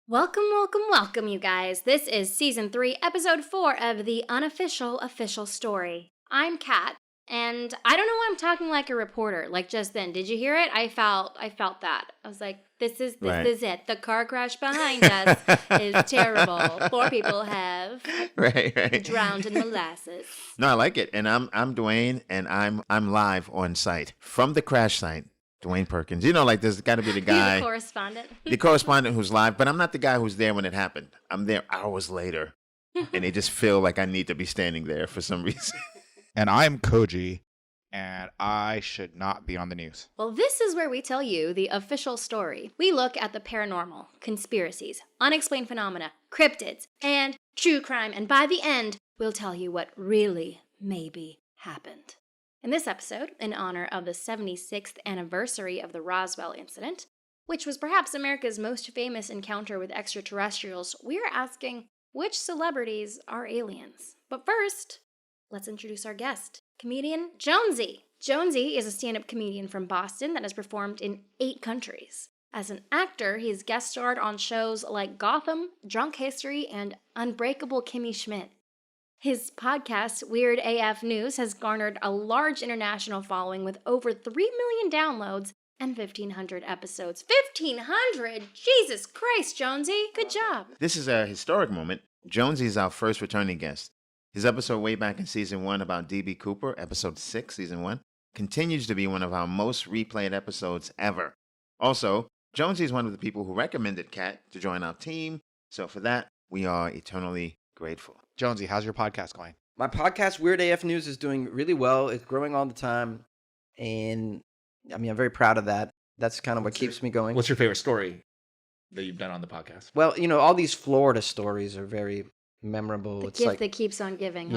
Welcome, welcome, welcome, you guys. This is Season 3, Episode 4 of the Unofficial Official Story. I'm Kat, and I don't know why I'm talking like a reporter, like just then. Did you hear it? I felt that. I was like, this is it. The car crash behind us is terrible. 4 people have drowned in molasses. No, I like it. And I'm Dwayne, and I'm live on site from the crash site. Dwayne Perkins. You know, like there's got to be the guy. He's the correspondent. The correspondent who's live, but I'm not the guy who's there when it happened. I'm there hours later, and they just feel like I need to be standing there for some reason. And I'm Koji, and I should not be on the news. Well, this is where we tell you the official story. We look at the paranormal, conspiracies, unexplained phenomena, cryptids, and true crime, and by the end, we'll tell you what really maybe happened. In this episode, in honor of the 76th anniversary of the Roswell incident, which was perhaps America's most famous encounter with extraterrestrials, we're asking, which celebrities are aliens? But first, let's introduce our guest, comedian Jonesy. Jonesy is a stand-up comedian from Boston that has performed in 8 countries. As an actor, he's guest starred on shows like Gotham, Drunk History, and Unbreakable Kimmy Schmidt. His podcast, Weird AF News, has garnered a large international following with over 3 million downloads and 1,500 episodes. 1,500? Jesus Christ, Jonesy. Good job. This is a historic moment. Jonesy is our first returning guest. His episode way back in Season 1 about D.B. Cooper, Episode 6, Season 1, continues to be one of our most replayed episodes ever. Also, Jonesy is one of the people who recommended Kat to join our team, so for that, we are eternally grateful. Jonesy, how's your podcast going? My podcast, Weird AF News, is doing really well. It's growing all the time. And I'm very proud of that. That's kind of what keeps me going. What's your favorite story that you've done on the podcast? Well, all these Florida stories are very memorable. The gift that keeps on giving,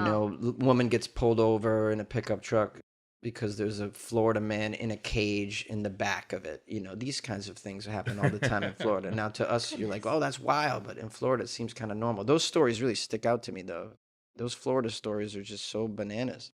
woman gets pulled over in a pickup truck because there's a Florida man in a cage in the back of it. These kinds of things happen all the time in Florida. Now, to us, you're like, oh, that's wild. But in Florida, it seems kind of normal. Those stories really stick out to me, though. Those Florida stories are just so bananas.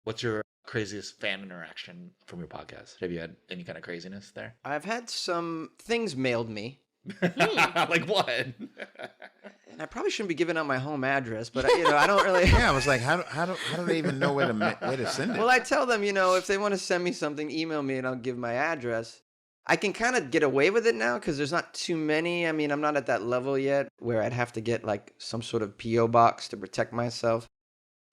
What's your craziest fan interaction from your podcast? Have you had any kind of craziness there? I've had some things mailed me. Like what? And I probably shouldn't be giving out my home address, but I don't really. Yeah, I was like, how do they even know where to send it? Well, I tell them, if they want to send me something, email me and I'll give my address. I can kind of get away with it now because there's not too many. I'm not at that level yet where I'd have to get like some sort of P.O. box to protect myself.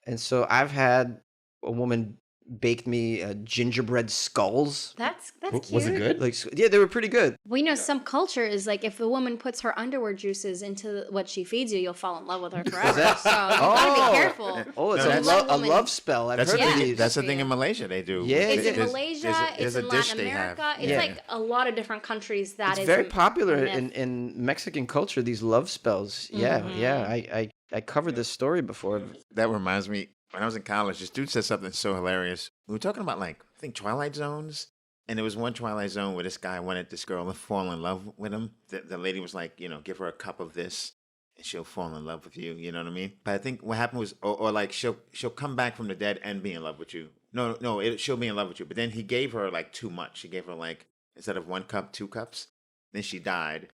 And so I've had a woman baked me gingerbread skulls. That's cute. Was it good? They were pretty good. Well, some culture is like if a woman puts her underwear juices into what she feeds you, you'll fall in love with her forever. So you gotta be careful. Oh, it's a love spell. I've heard of these. That's the thing in Malaysia they do. Yeah, it's in Malaysia. It's in Latin America. It's like a lot of different countries that it's very popular in Mexican culture. These love spells. Yeah, I covered this story before. That reminds me. When I was in college, this dude said something so hilarious. We were talking about, I think Twilight Zones. And there was one Twilight Zone where this guy wanted this girl to fall in love with him. The lady was like, give her a cup of this and she'll fall in love with you. You know what I mean? But I think what happened was, or like she'll come back from the dead and be in love with you. No, she'll be in love with you. But then he gave her too much. He gave her instead of 1 cup, 2 cups. Then she died.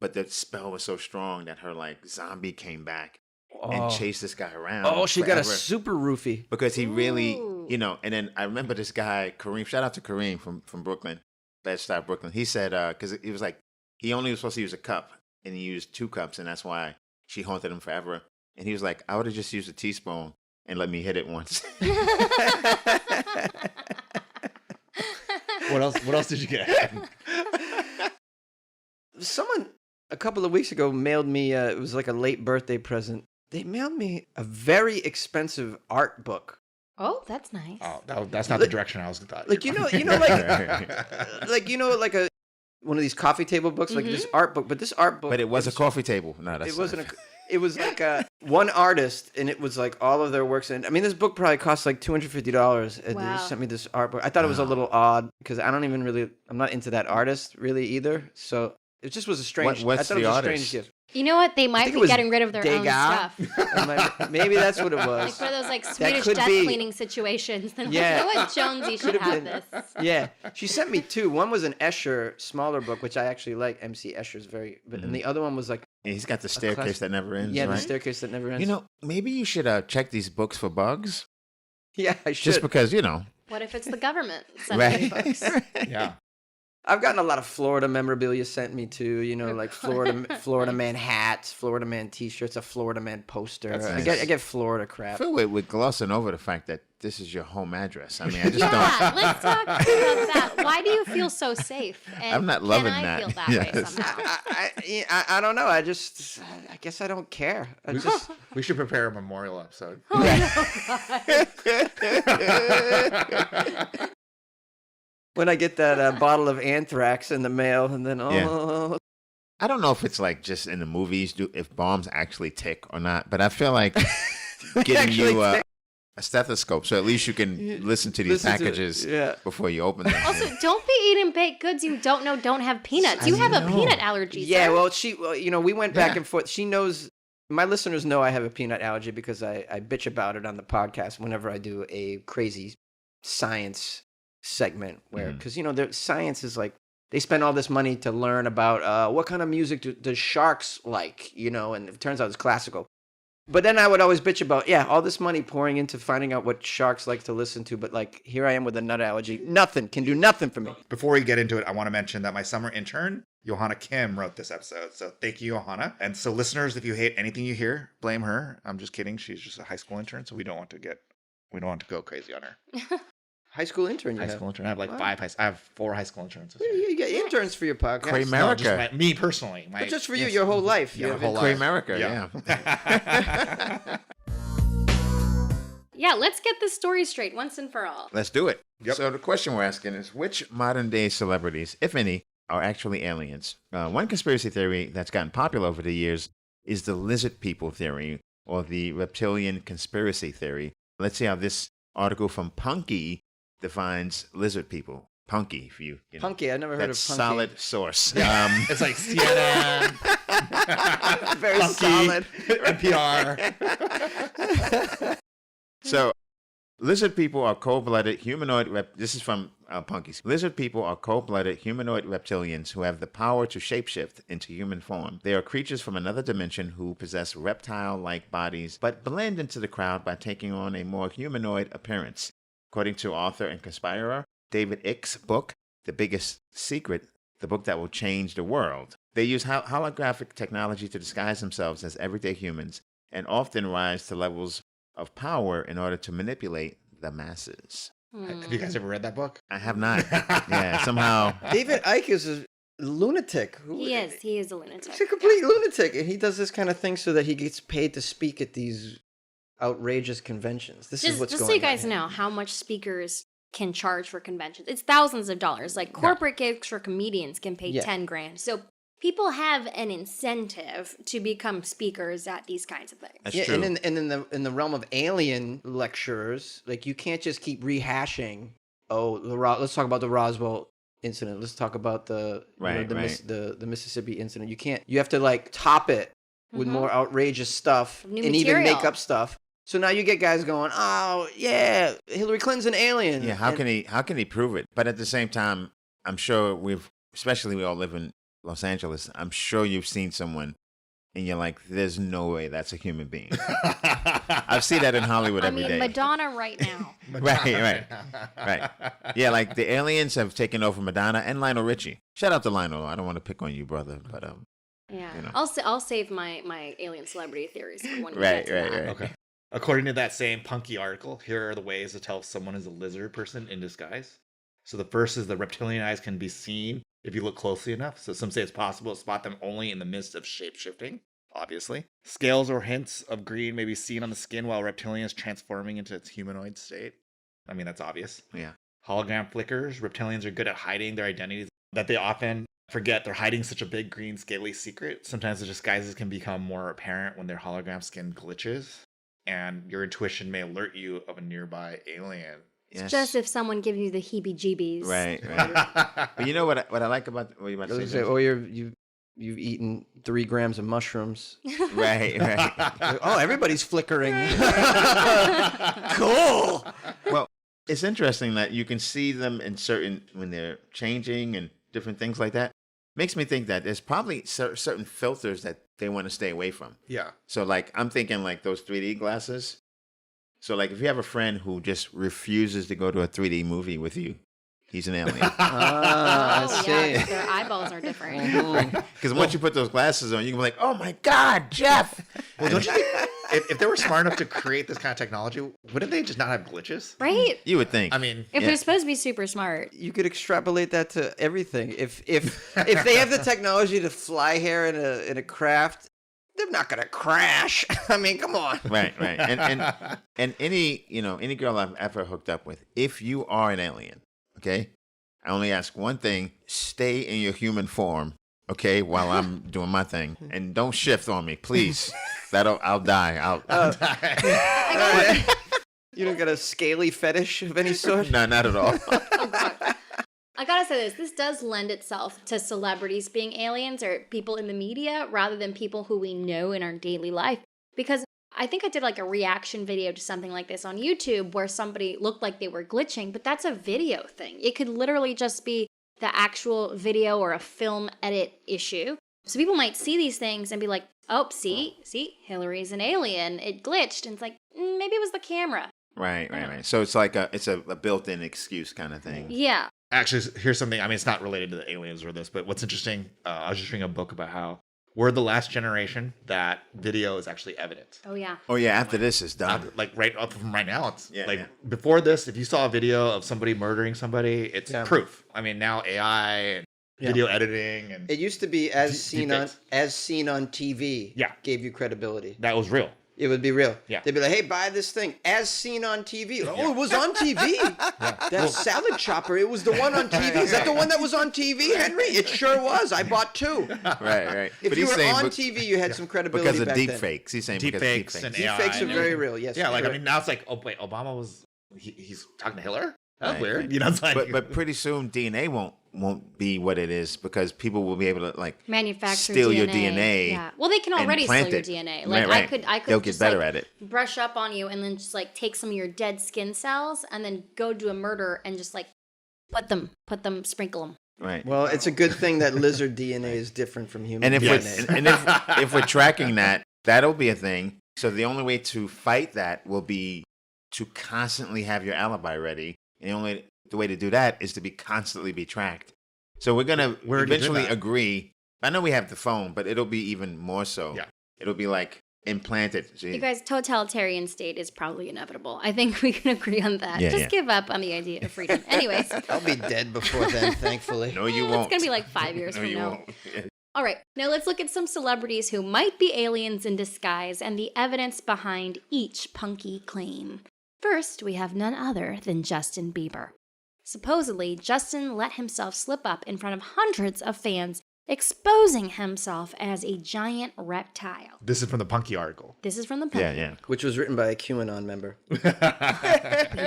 But the spell was so strong that her zombie came back. And chase this guy around. Oh, she got a super roofie. Because he really, and then I remember this guy, Kareem, shout out to Kareem from Brooklyn, Bed-Stuy, Brooklyn. He said, because it was he only was supposed to use a cup, and he used 2 cups, and that's why she haunted him forever. And he was like, I would have just used a teaspoon and let me hit it once. What else did you get? Someone a couple of weeks ago mailed me, it was like a late birthday present. They mailed me a very expensive art book. Oh, that's nice. Oh, that's not the direction I was thought. Like one of these coffee table books, like this art book. But this art book, but it was a coffee table. No, it wasn't. It was like one artist, and it was like all of their works. And this book probably cost like $250. And wow. They sent me this art book. I thought it was a little odd because I'm not into that artist really either. So it just was a strange. What's I thought the it was a artist? strange gift. You know what? They might be getting rid of their own stuff. Maybe that's what it was. Like one of those Swedish death cleaning situations. Then you know what? Jonesy should have this. Yeah. She sent me 2. One was an Escher smaller book, which I actually like. MC Escher's and the other one was like And he's got the staircase that never ends, Yeah, right? the staircase that never ends. You know, maybe you should check these books for bugs. Yeah, I should. Just because, you know. What if it's the government sending Right. books? Yeah. I've gotten a lot of Florida memorabilia sent me too. You know, like Florida man hats, Florida man T-shirts, a Florida man poster. That's I nice. get Florida I crap. feel we're glossing over the fact that this is your home address. I mean, I just Yeah, let's talk about that. Why do you feel so safe? And I'm not loving can I that. feel that way Yes. somehow? I don't know. I guess I don't care. I just We should prepare a memorial episode. when I get that bottle of anthrax in the mail, and then Yeah. I don't know if it's like just in the movies, if bombs actually tick or not, but I feel like getting actually you tick. a stethoscope so at least you can listen to these Listen to it, packages yeah. before you open them. Also, don't be eating baked goods you don't know don't have peanuts. You I have a know. peanut allergy. Yeah, sir. well, you know, we went back Yeah. and forth. She knows. My listeners know I have a peanut allergy because I bitch about it on the podcast whenever I do a crazy science segment where, because, you know, science is like, they spend all this money to learn about what kind of music does sharks like, you know, and it turns out it's classical. But then I would always bitch about, all this money pouring into finding out what sharks like to listen to. But like, here I am with a nut allergy. Nothing can do nothing for me. Before we get into it, I want to mention that my summer intern, Johanna Kim, wrote this episode. So thank you, Johanna. And so listeners, if you hate anything you hear, blame her. I'm just kidding. She's just a high school intern, so we don't want to go crazy on her. High school intern, you High have. school intern. I have like Wow. I have 4 high school interns. This year. You get interns for your podcast. Cray No, America. just me personally. But just for you, your whole life. Yeah, You my have whole Cray life. America, yeah. Yeah, let's get this story straight once and for all. Let's do it. Yep. So the question we're asking is, which modern day celebrities, if any, are actually aliens? One conspiracy theory that's gotten popular over the years is the lizard people theory, or the reptilian conspiracy theory. Let's see how this article from Punky defines lizard people. Punky, for you. You know, Punky, I never heard of that's Punky. solid source. It's like CNN, Very Punky, solid. NPR. So, lizard people are cold-blooded humanoid. This is from Punky's. Lizard people are cold-blooded humanoid reptilians who have the power to shapeshift into human form. They are creatures from another dimension who possess reptile-like bodies, but blend into the crowd by taking on a more humanoid appearance. According to author and conspirer David Icke's book, The Biggest Secret, the book that will change the world. They use holographic technology to disguise themselves as everyday humans and often rise to levels of power in order to manipulate the masses. Have you guys ever read that book? I have not. Yeah, somehow. David Icke is a lunatic. He is a lunatic. He's a complete lunatic, and he does this kind of thing so that he gets paid to speak at these outrageous conventions. This is what's Just going so you on guys here. know how much speakers can charge for conventions. It's thousands of dollars. Like corporate gigs for comedians can pay Yeah. 10 grand. So people have an incentive to become speakers at these kinds of things. That's Yeah, true. and in the realm of alien lecturers, like you can't just keep rehashing. Oh, let's talk about the Roswell incident. Let's talk about the Right, the Mississippi incident. You can't. You have to like top it with Mhm. more outrageous stuff New and even material. make up stuff. So now you get guys going, oh yeah, Hillary Clinton's an alien. Yeah, how And- can he prove it? But at the same time, I'm sure especially we all live in Los Angeles, I'm sure you've seen someone and you're like, there's no way that's a human being. I see that in Hollywood I every mean, day. Madonna right now. Right. Yeah, like the aliens have taken over Madonna and Lionel Richie. Shout out to Lionel. I don't want to pick on you, brother, but Yeah. You know. I'll save my alien celebrity theories for when we Right, get to right, that. right. Okay. According to that same Punky article, here are the ways to tell if someone is a lizard person in disguise. So the first is the reptilian eyes can be seen if you look closely enough. So some say it's possible to spot them only in the midst of shape-shifting, obviously. Scales or hints of green may be seen on the skin while reptilian is transforming into its humanoid state. I mean, that's obvious. Yeah. Hologram flickers. Reptilians are good at hiding their identities that they often forget. They're hiding such a big green scaly secret. Sometimes the disguises can become more apparent when their hologram skin glitches, and your intuition may alert you of a nearby alien. Yes. Just if someone gives you the heebie-jeebies. Right, right. But you know what I like about what you about I to was say? gonna say, oh, you've eaten 3 grams of mushrooms. Right, right. Like, oh, everybody's flickering. Cool. Well, it's interesting that you can see them in when they're changing and different things like that. makes me think that there's probably certain filters that they want to stay away from. Yeah. So like I'm thinking like those 3D glasses. So like if you have a friend who just refuses to go to a 3D movie with you, he's an alien. Ah, I Oh, see. yeah, their eyeballs are different. Because once you put those glasses on, you can be like, "Oh my God, Jeff!" Well, don't you think if they were smart enough to create this kind of technology, wouldn't they just not have glitches? Right? You would think. I mean, If Yeah. they're supposed to be super smart. You could extrapolate that to everything. If they have the technology to fly here in a craft, they're not gonna crash. I mean, come on. Right, right. And any girl I've ever hooked up with, if you are an alien, okay, I only ask one thing: stay in your human form, okay, while I'm doing my thing, and don't shift on me, please. I'll die. You don't got a scaly fetish of any sort? No, not at all. I gotta say this does lend itself to celebrities being aliens or people in the media rather than people who we know in our daily life. Because I think I did like a reaction video to something like this on YouTube where somebody looked like they were glitching, but that's a video thing. It could literally just be the actual video or a film edit issue. So people might see these things and be like, oh, see, Hillary's an alien. It glitched. And it's like, maybe it was the camera. Right. So it's like a built-in excuse kind of thing. Yeah. Actually, here's something. I mean, it's not related to the aliens or this, but what's interesting, I was just reading a book about how we're the last generation that video is actually evidence. Oh, yeah. Oh yeah, after this is done. Like right up from right now, it's Yeah, like yeah. before this, if you saw a video of somebody murdering somebody, it's Yeah. proof. I mean, now AI and video editing and It used to be as seen on deepfakes. TV. Yeah. Gave you credibility. that was real. It would be real. Yeah. They'd be like, hey, buy this thing as seen on TV. Oh, it was on TV. That salad chopper, it was the one on TV. Is that the one that was on TV, Henry? It sure was. I bought two. Right. If But you he's were saying on TV, you had some credibility because of back deep then. fakes. He's saying Deep because of fakes and Deep AI. fakes are and very real, yes. Yeah, like you're I mean, now it's like, oh wait, Obama was he's talking to Hillary. That's Right, weird. right. You know, it's like, but pretty soon DNA won't be what it is because people will be able to like Manufacture steal DNA. your DNA. Yeah. Well, they can and already steal plant your it. DNA. Like Right. I could They'll get just, better like, at it. brush up on you and then just like take some of your dead skin cells and then go do a murder and just like sprinkle them. Right. Well, it's a good thing that lizard DNA is different from human And if DNA. we're, and if we're tracking that, that'll be a thing. So the only way to fight that will be to constantly have your alibi ready. And the way to do that is to be constantly tracked. So we're gonna Where do you do eventually that? agree. I know we have the phone, but it'll be even more so. Yeah. It'll be like implanted. So You guys, totalitarian state is probably inevitable. I think we can agree on that. Yeah, Just yeah. give up on the idea of freedom. Anyways, I'll be dead before then, thankfully. no, you it's won't. gonna be like 5 years no, from you now. won't. All right, now let's look at some celebrities who might be aliens in disguise and the evidence behind each punky claim. First, we have none other than Justin Bieber. Supposedly, Justin let himself slip up in front of hundreds of fans, exposing himself as a giant reptile. this is from the Punky article. This is from the Yeah. Which was written by a QAnon member. We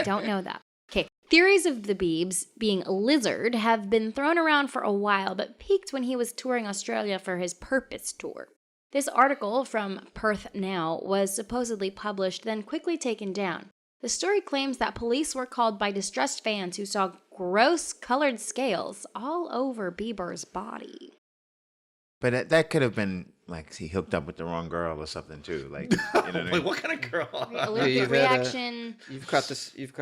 don't know that. Okay, theories of the Biebs being a lizard have been thrown around for a while, but peaked when he was touring Australia for his Purpose tour. This article from Perth Now was supposedly published, then quickly taken down. The story claims that police were called by distressed fans who saw gross colored scales all over Bieber's body. But that could have been like he hooked up with the wrong girl or something too. Like, you know what I Wait, mean? what kind of girl? Allergic you've had a- reaction. You've got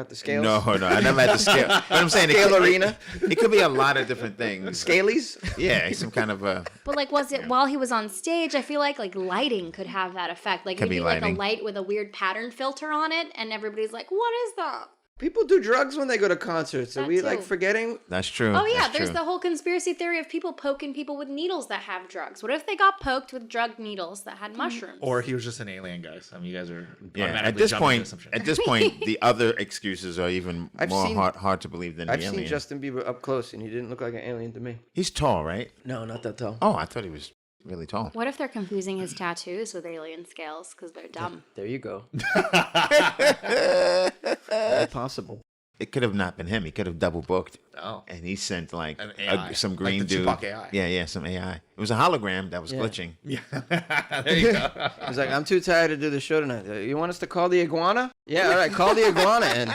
the scales? No, I never had the scale. But I'm saying Scale arena? It could be a lot of different things. Scalies? Yeah, some kind of a. But like, was it while he was on stage? I feel like lighting could have that effect. Like Could be maybe like lighting. a light with a weird pattern filter on it, and everybody's like, "What is that?" People do drugs when they go to concerts. Are That we too. forgetting? That's true. Oh yeah, That's there's true. the whole conspiracy theory of people poking people with needles that have drugs. What if they got poked with drug needles that had mushrooms? Or he was just an alien, guys. I mean, you guys are Yeah. automatically At this jumping to point, assumption. at this point, the other excuses are even I've more seen- hard to believe than I've the seen alien. Justin Bieber up close, and he didn't look like an alien to me. He's tall, right? No, not that tall. Oh, I thought he was really tall. What if they're confusing his tattoos with alien scales because they're dumb? There you go. Very possible. It could have not been him. He could have double booked, Oh. and he sent like An AI. some green Like the dude. Tupac AI. Yeah, some AI. It was a hologram that was Yeah. glitching. Yeah. There you go. He's like, I'm too tired to do the show tonight. You want us to call the iguana? Yeah, all right, call the iguana in.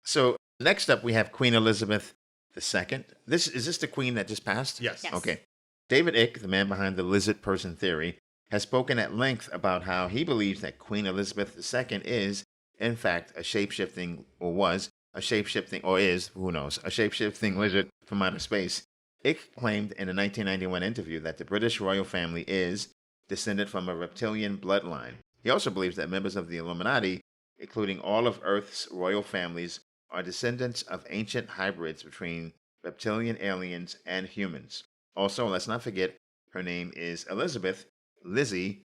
So next up, we have Queen Elizabeth II. Is this the queen that just passed? Yes. Yes. Okay. David Icke, the man behind the lizard person theory, has spoken at length about how he believes that Queen Elizabeth II is, in fact, a shape-shifting, or was, a shape-shifting, or is, who knows, a shape-shifting lizard from outer space. Icke claimed in a 1991 interview that the British royal family is descended from a reptilian bloodline. He also believes that members of the Illuminati, including all of Earth's royal families, are descendants of ancient hybrids between reptilian aliens and humans. Also, let's not forget, her name is Elizabeth. Lizzie,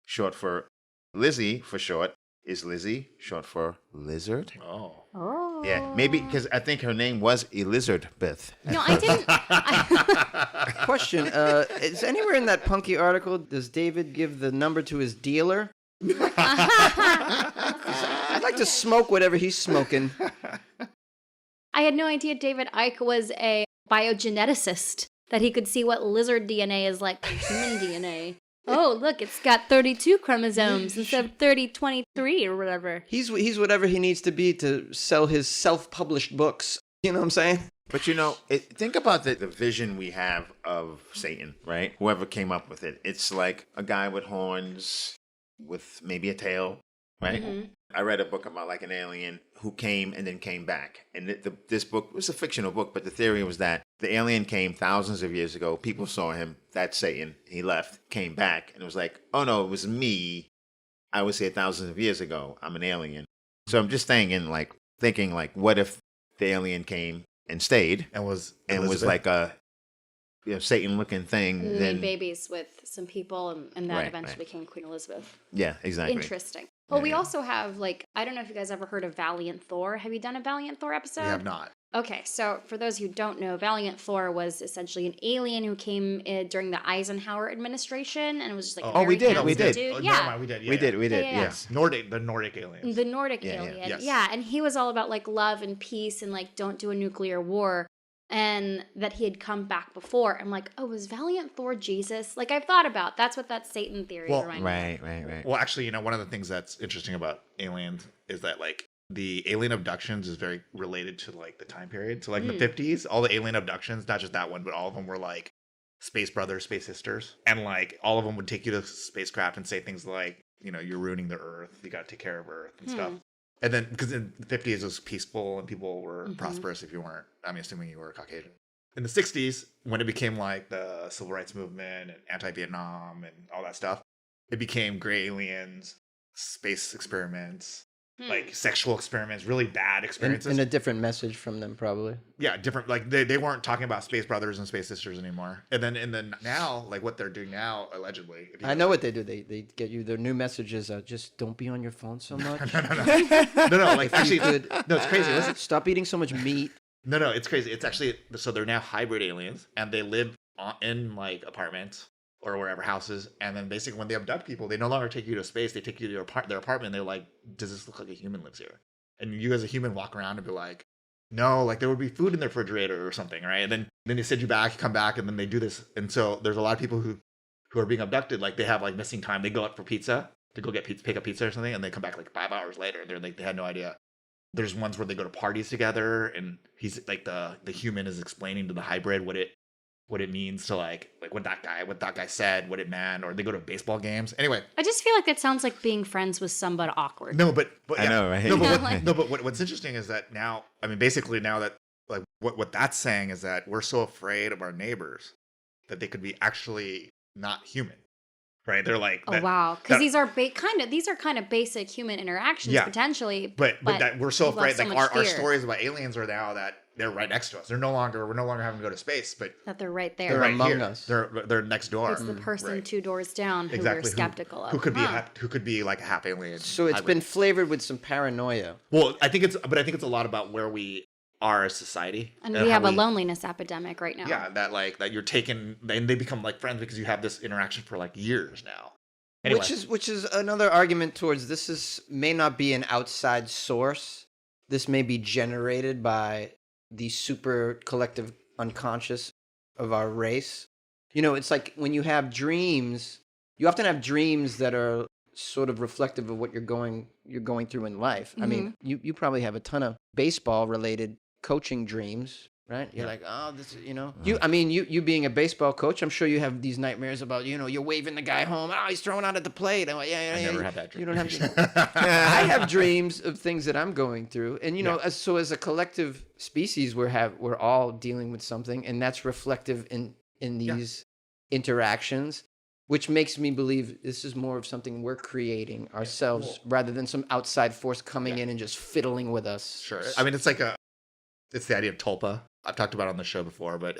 short for short, is Lizzie short for lizard? Oh. Oh. Yeah, maybe because I think her name was Elizabeth. No, I didn't. Question: is anywhere in that Punky article does David give the number to his dealer? I'd like to smoke whatever he's smoking. I had no idea David Icke was a biogeneticist, that he could see what lizard DNA is like from human DNA. Oh, look, it's got 32 chromosomes instead of 23 or whatever. He's whatever he needs to be to sell his self-published books. You know what I'm saying? But think about the vision we have of Satan, right? Whoever came up with it. It's like a guy with horns, with maybe a tail, right? Mhm. I read a book about like an alien who came and then came back. And this book was a fictional book, but the theory was that the alien came thousands of years ago. People saw him. That's Satan. He left, came back, and it was like, oh no, it was me. I was here thousands of years ago. I'm an alien. So I'm just thinking like, what if the alien came and stayed And was like a Satan-looking thing? And Then made babies with some people, and that Right, eventually right. became Queen Elizabeth. yeah, exactly. Interesting. Well, we Yeah. also have, I don't know if you guys ever heard of Valiant Thor. Have you done a Valiant Thor episode? We have not. Okay, so for those who don't know, Valiant Thor was essentially an alien who came during the Eisenhower administration, and it was just like a Oh, very we did, handsome we did. dude. Oh, Yeah, never mind, we did. Yeah, We did. Yeah, yeah. Yes. The Nordic aliens. the Nordic Yeah, yeah. alien. Yes. Yeah, and he was all about love and peace and don't do a nuclear war. And that he had come back before. I'm like, oh, was Valiant Thor Jesus? I've thought about. That's what that Satan theory Well, reminded me of. Right. Well, actually, one of the things that's interesting about aliens is that the alien abductions is very related to the time period. So in the 50s, all the alien abductions, not just that one, but all of them were space brothers, space sisters, and all of them would take you to spacecraft and say things like, you're ruining the Earth, you got to take care of Earth and stuff. And then, because in the 50s it was peaceful and people were prosperous if you weren't, assuming you were Caucasian. In the 60s, when it became the civil rights movement and anti-Vietnam and all that stuff, it became gray aliens, space experiments, sexual experiments, really bad experiences. And a different message from them, probably. Yeah, different. They weren't talking about space brothers and space sisters anymore. And then now, what they're doing now, allegedly. I know what they do. They get you their new messages. Just don't be on your phone so much. No. Actually, no, it's crazy. Listen. Stop eating so much meat. No, it's crazy. It's actually, so they're now hybrid aliens, and they live in apartments or wherever, houses, and then basically when they abduct people, they no longer take you to space. They take you to their apartment. And they're like, does this look like a human lives here? And you as a human walk around and be like, no, there would be food in the refrigerator or something, right? And then they send you back, you come back, and then they do this. And so there's a lot of people who are being abducted. They have missing time. They go out for pizza to go get pizza, pick up pizza or something, and they come back 5 hours later. And they're they had no idea. There's ones where they go to parties together, and he's the human is explaining to the hybrid what it means to what that guy said, what it meant, or they go to baseball games. Anyway, I just feel like that sounds like being friends with somebody awkward. no, but I yeah. know, right? No, but what's interesting is that now, basically now that what that's saying is that we're so afraid of our neighbors that they could be actually not human, right? They're Oh wow, because these are kind of basic human interactions potentially. But that we're so people have afraid. so much Our fear stories about aliens are now that they're right next to us. We're no longer having to go to space, but that they're right there. They're right among here. us. They're next door. It's the person Right. 2 doors down who Exactly. we're skeptical of. Who could be Huh. who could be a half alien? So it's hybrid. been flavored with some paranoia. Well, I think it's a lot about where we are as society, And how we have a loneliness epidemic right now. Yeah, that you're taken, and they become friends because you have this interaction for years now. Anyway. Which is another argument towards this may not be an outside source. This may be generated by the super collective unconscious of our race. It's like when you have dreams, you often have dreams that are sort of reflective of what you're going through in life. I mean, you probably have a ton of baseball related coaching dreams right? You're like, oh, this is, you being a baseball coach, I'm sure you have these nightmares about, you're waving the guy home. Oh, he's throwing out at the plate. I'm like, I never had that dream. You don't have I have dreams of things that I'm going through. And, as a collective species, we're all dealing with something, and that's reflective in these interactions, which makes me believe this is more of something we're creating ourselves rather than some outside force coming in and just fiddling with us. Sure. I mean, it's the idea of tulpa. I've talked about it on the show before, but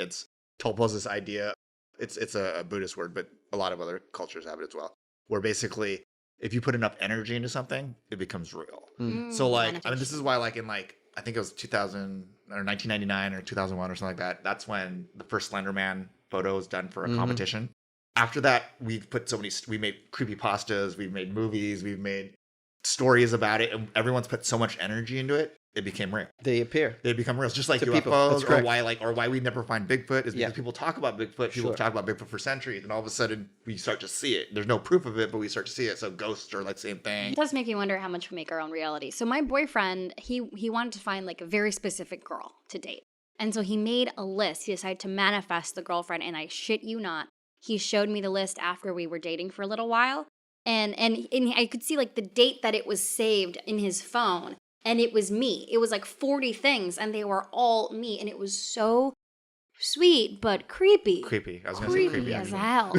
tulpa is this idea. It's a Buddhist word, but a lot of other cultures have it as well, where basically if you put enough energy into something, it becomes real. So this is why I think it was 2000 or 1999 or 2001 or something like that. That's when the first Slender Man photo was done for a competition. After that, we made creepypastas, we've made movies, we've made stories about it, and everyone's put so much energy into it, it became real. They become real. It's just like to UFOs, or why we never find Bigfoot is because people talk about Bigfoot. People Sure. talk about Bigfoot for centuries, and all of a sudden we start to see it. There's no proof of it, but we start to see it. So ghosts are like the same thing. It does make me wonder how much we make our own reality. So my boyfriend, he wanted to find like a very specific girl to date. And so he made a list. He decided to manifest the girlfriend, and I shit you not, he showed me the list after we were dating for a little while. And I could see like the date that it was saved in his phone. And it was me. It was like 40 things, and they were all me. And it was so sweet, but creepy. Creepy. I was going to say creepy. As hell.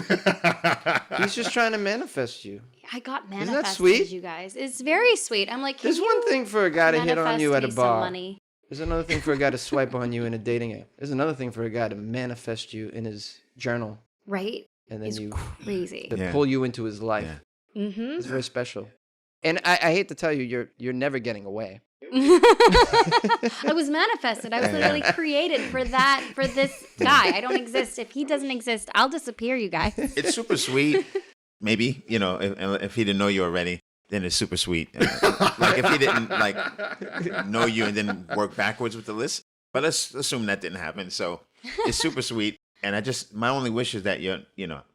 He's just trying to manifest you. I got Isn't that manifested, sweet? you guys. It's very sweet. I'm like, There's one thing for a guy to hit on you at a bar. Money. There's another thing for a guy to swipe on you in a dating app. There's another thing for a guy to manifest you in his journal. Right? And then It's crazy. to pull you into his life. Yeah. Mm-hmm. It's very special. And I hate to tell you, you're never getting away. I was manifested. I was literally created for this guy. I don't exist. If he doesn't exist, I'll disappear, you guys. It's super sweet. Maybe, if he didn't know you already, then it's super sweet. Like if he didn't know you and then work backwards with the list. But let's assume that didn't happen. So it's super sweet. And my only wish is that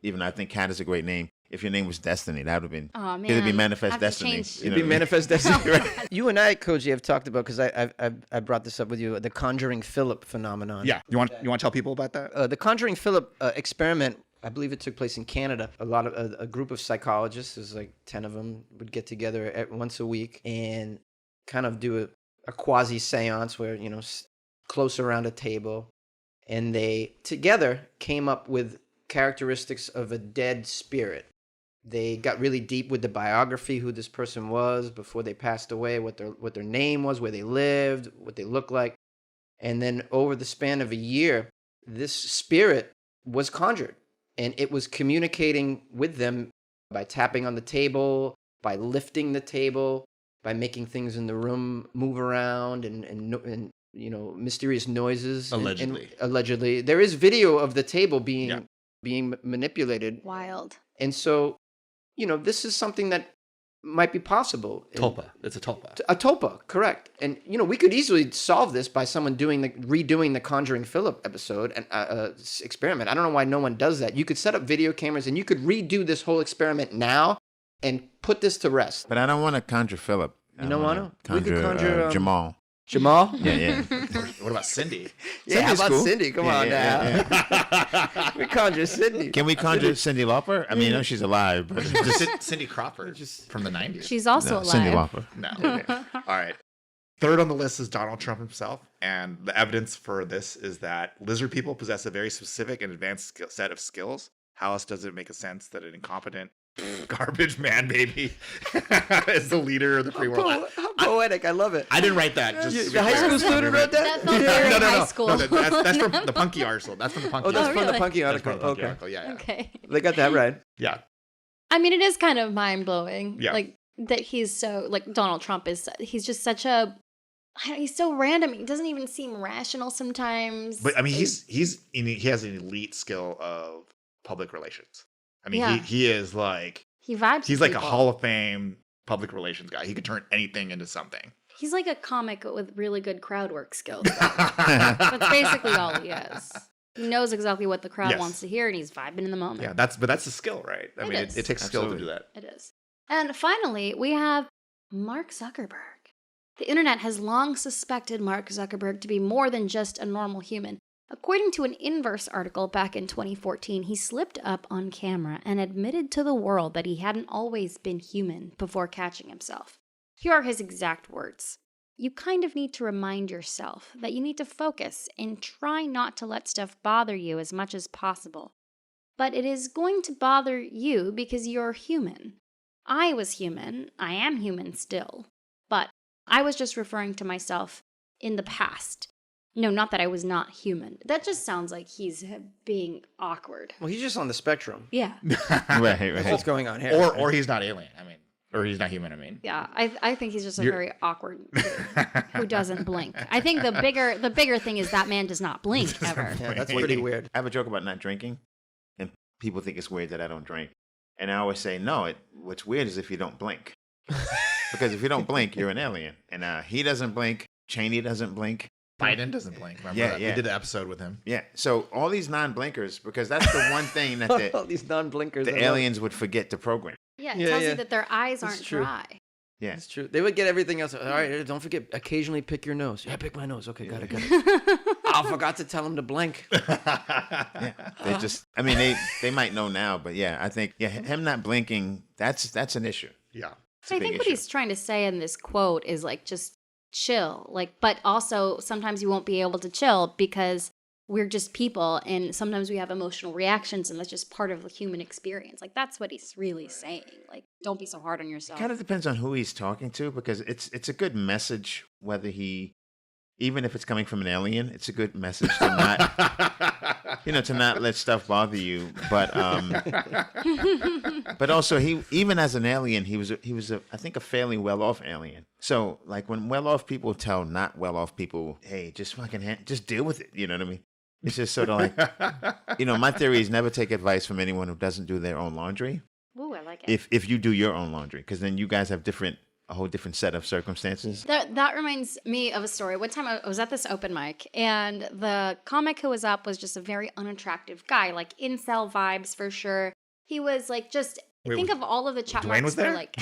even I think Kat is a great name. If your name was Destiny, that would have been. Oh man, it'd be Manifest I have to Destiny. change. It'd be Manifest Destiny. Right? You and I, Koji, have talked about, because I brought this up with you, the Conjuring Philip phenomenon. Yeah. You want to tell people about that? The Conjuring Philip experiment, I believe it took place in Canada. A group of psychologists, there's like 10 of them, would get together once a week and kind of do a quasi-seance where, close around a table. And they together came up with characteristics of a dead spirit. They got really deep with the biography, who this person was before they passed away, what their name was, where they lived, what they looked like. And then over the span of a year, this spirit was conjured, and it was communicating with them by tapping on the table, by lifting the table, by making things in the room move around and mysterious noises. Allegedly. There is video of the table being manipulated. Wild. And so, this is something that might be possible. Tulpa. It's a tulpa. A tulpa, correct. And, we could easily solve this by someone redoing the Conjuring Philip episode and experiment. I don't know why no one does that. You could set up video cameras and you could redo this whole experiment now and put this to rest. But I don't want to conjure Philip. You don't want to? We could conjure Jamal. Jamal? Yeah. What about Cindy? Yeah, how about cool. Cindy? Come on now. Yeah. We conjure Cindy. Can we conjure Cyndi Lauper? I mean, I know she's alive, but Cindy Crawford from the 90s. She's also alive. Cyndi Lauper. No. Okay. All right. Third on the list is Donald Trump himself. And the evidence for this is that lizard people possess a very specific and advanced set of skills. How else does it make a sense that an incompetent garbage man baby is the leader of the free world? How poetic. I love it. I didn't write that. Just The high school student wrote that? That felt very high school. No, that's from the Punky article. That's from the Punky Oh, that's article. from the really? Punky That's article. from the Punky Okay. article. Yeah. Okay. They got that right. Yeah. I mean, it is kind of mind-blowing. Yeah. Like, that he's so, like, Donald Trump he's just such a, he's so random. He doesn't even seem rational sometimes. But I mean, he has an elite skill of public relations. I mean, Yeah. he is like, He vibes he's with like a people. Hall of Fame public relations guy. He could turn anything into something. He's like a comic with really good crowd work skills. That's basically all he is. He knows exactly what the crowd Yes. wants to hear, and he's vibing in the moment. Yeah, that's a skill, right? I It mean, is. it takes skill to Absolutely. do that. It is. And finally, we have Mark Zuckerberg. The internet has long suspected Mark Zuckerberg to be more than just a normal human. According to an Inverse article back in 2014, he slipped up on camera and admitted to the world that he hadn't always been human before catching himself. Here are his exact words. You kind of need to remind yourself that you need to focus and try not to let stuff bother you as much as possible. But it is going to bother you because you're human. I was human. I am human still. But I was just referring to myself in the past. No, not that I was not human. That just sounds like he's being awkward. Well, he's just on the spectrum. Yeah. Right. That's what's going on here. Or he's not alien. I mean, or he's not human. I mean, Yeah, I think he's just a very awkward dude who doesn't blink. I think the bigger thing is that man does not blink ever. Yeah, that's pretty weird. I have a joke about not drinking, and people think it's weird that I don't drink. And I always say, no, what's weird is if you don't blink. Because if you don't blink, you're an alien. And he doesn't blink. Cheney doesn't blink. Biden doesn't blink. Remember Yeah, that? yeah. We did an episode with him. Yeah. So all these non-blinkers, because that's the one thing that All these non-blinkers. the aliens would forget to program. Yeah, it Yeah, tells yeah. you that their eyes That's aren't true. dry. Yeah. It's true. They would get everything else. All right, don't forget, occasionally pick your nose. Yeah, pick my nose. Okay, got it. I forgot to tell him to blink. Yeah. They just, I mean, they might know now, but yeah, I think, him not blinking, that's an issue. Yeah. It's a I big think what issue. he's trying to say in this quote is like just chill. Like, but also sometimes you won't be able to chill because we're just people and sometimes we have emotional reactions and that's just part of the human experience. Like that's what he's really saying. Like, don't be so hard on yourself. Kind of depends on who he's talking to, because it's a good message whether even if it's coming from an alien, it's a good message to not to not let stuff bother you. But but also even as an alien, he was I think a fairly well-off alien. So like when well-off people tell not well-off people, hey, just fucking just deal with it. You know what I mean? It's just sort of like, my theory is never take advice from anyone who doesn't do their own laundry. Ooh, I like it. If you do your own laundry, because then you guys have a whole different set of circumstances. That reminds me of a story. One time I was at this open mic, and the comic who was up was just a very unattractive guy, like incel vibes for sure. He was like think of all of the chat Dwayne marks was for there? like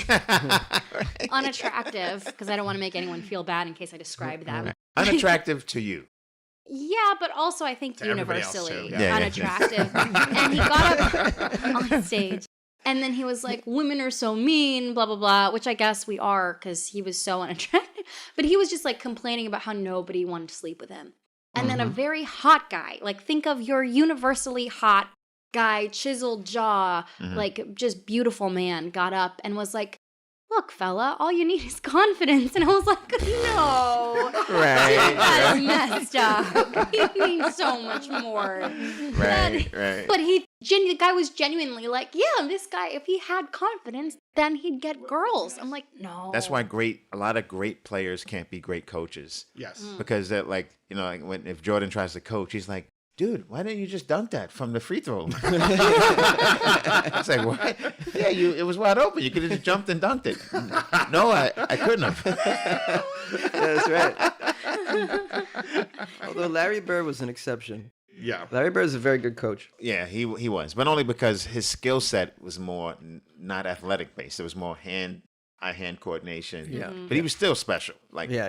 unattractive, because I don't want to make anyone feel bad in case I describe them. Unattractive to you. Yeah, but also I think To everybody else, universally too. Yeah, yeah. unattractive. And he got up on stage. And then he was like, women are so mean, blah, blah, blah, which I guess we are because he was so unattractive. But he was just like complaining about how nobody wanted to sleep with him. And then a very hot guy, like think of your universally hot guy, chiseled jaw, like just beautiful man, got up and was like, look, fella, all you need is confidence. And I was like, no. Right. That is messed up. You need so much more. Right. But the guy was genuinely like, yeah, this guy, if he had confidence, then he'd get girls. I'm like, no. That's why a lot of great players can't be great coaches. Yes. Because they're like, like if Jordan tries to coach, he's like, dude, why didn't you just dunk that from the free throw? It's like, what? Yeah, it was wide open. You could have just jumped and dunked it. No, I couldn't have. That's right. Although Larry Bird was an exception. Yeah. Larry Bird is a very good coach. Yeah, he was, but only because his skill set was more not athletic based. It was more eye-hand coordination. Yeah. But he was still special. Like, Yeah.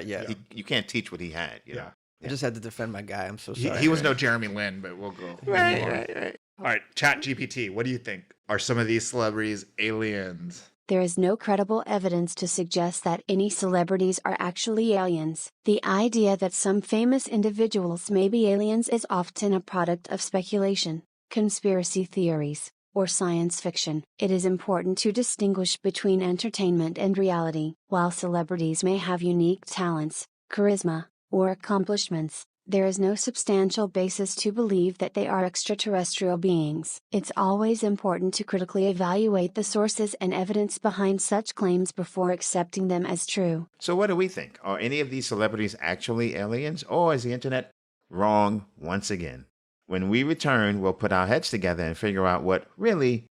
you can't teach what he had. You know? I just had to defend my guy. I'm so sorry. He was no Jeremy Lin, but we'll go. Right. All right, Chat GPT, what do you think? Are some of these celebrities aliens? There is no credible evidence to suggest that any celebrities are actually aliens. The idea that some famous individuals may be aliens is often a product of speculation, conspiracy theories, or science fiction. It is important to distinguish between entertainment and reality. While celebrities may have unique talents, charisma, or accomplishments, there is no substantial basis to believe that they are extraterrestrial beings. It's always important to critically evaluate the sources and evidence behind such claims before accepting them as true. So what do we think? Are any of these celebrities actually aliens, or is the internet wrong once again? When we return, we'll put our heads together and figure out what really